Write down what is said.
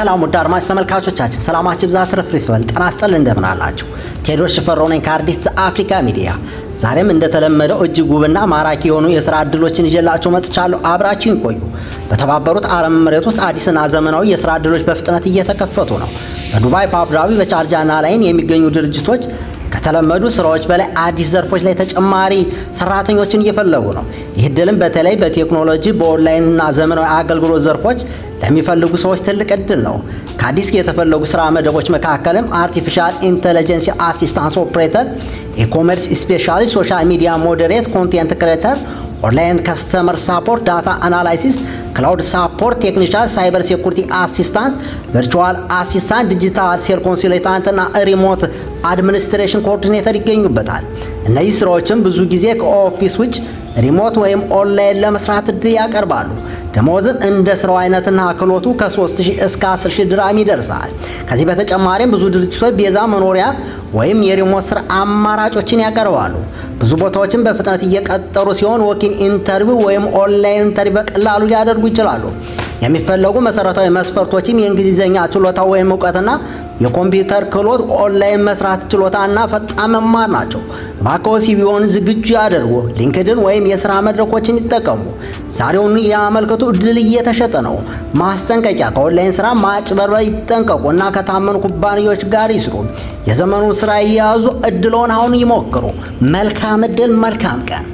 ሰላም ውድ አድማጭ ተመልካቾቻችን፣ ሰላማችሁ ይብዛ ትርፍርፍ ይበል። ጤና ይስጥልን፣ እንደምን አላችሁ? ቴዎድሮስ ሽፈራው ነኝ ከአዲስ አፍሪካ ሚዲያ። ዛሬም እንደተለመደው እጅግ ውብና ማራኪ የሆኑ የሥራ ዕድሎችን ይዤላችሁ መጥቻለሁ። አብራችሁን ቆዩ። በተባበሩት አረብ ኤሚሬት ውስጥ አዲስና ዘመናዊ የሥራ ዕድሎች በፍጥነት እየተከፈቱ ነው። በዱባይ፣ በአቡዳቢ፣ በቻርጃና ላይን የሚገኙ ድርጅቶች ከተለመዱ ስራዎች በላይ አዲስ ዘርፎች ላይ ተጨማሪ ሰራተኞችን እየፈለጉ ነው። ይህ ዕድልም በተለይ በቴክኖሎጂ በኦንላይን እና ዘመናዊ አገልግሎት ዘርፎች ለሚፈልጉ ሰዎች ትልቅ ዕድል ነው። ከአዲስ የተፈለጉ ስራ መደቦች መካከልም አርቲፊሻል ኢንተለጀንስ አሲስታንስ ኦፕሬተር፣ ኢኮሜርስ ስፔሻሊስት፣ ሶሻል ሚዲያ ሞዴሬት፣ ኮንቴንት ክሬተር፣ ኦንላይን ከስተመር ሳፖርት፣ ዳታ አናላይሲስ፣ ክላውድ ሳፖርት ቴክኒሻል፣ ሳይበር ሴኩሪቲ አሲስታንስ፣ ቨርቹዋል አሲስታንት፣ ዲጂታል ሴል ኮንሱሌታንት እና ሪሞት አድሚኒስትሬሽን ኮኦርዲኔተር ይገኙበታል። እነዚህ ስራዎችም ብዙ ጊዜ ከኦፊስ ውጭ ሪሞት ወይም ኦንላይን ለመስራት እድል ያቀርባሉ። ደሞዝም እንደ ስራው አይነትና ክህሎቱ ከ3000 እስከ 10000 ድርሃም ይደርሳል። ከዚህ በተጨማሪም ብዙ ድርጅቶች ቤዛ መኖሪያ ወይም የሪሞት ስራ አማራጮችን ያቀርባሉ። ብዙ ቦታዎችን በፍጥነት እየቀጠሩ ሲሆን ወኪን ኢንተርቪው ወይም ኦንላይን ኢንተርቪው በቀላሉ ሊያደርጉ ይችላሉ። የሚፈለጉ መሰረታዊ መስፈርቶችም የእንግሊዝኛ ችሎታ ወይም እውቀትና የኮምፒውተር ክህሎት፣ ኦንላይን መስራት ችሎታና ፈጣን መማር ናቸው። እባክዎ ሲቪዎን ዝግጁ ያደርጉ። ሊንክድን ወይም የሥራ መድረኮችን ይጠቀሙ። ዛሬውኑ ያመልክቱ፣ ዕድል እየተሸጠ ነው። ማስጠንቀቂያ፣ ከኦንላይን ሥራ ማጭበርበር ይጠንቀቁ እና ከታመኑ ኩባንያዎች ጋር ይስሩ። የዘመኑን ሥራ እየያዙ ዕድልዎን አሁን ይሞክሩ። መልካም ዕድል፣ መልካም ቀን።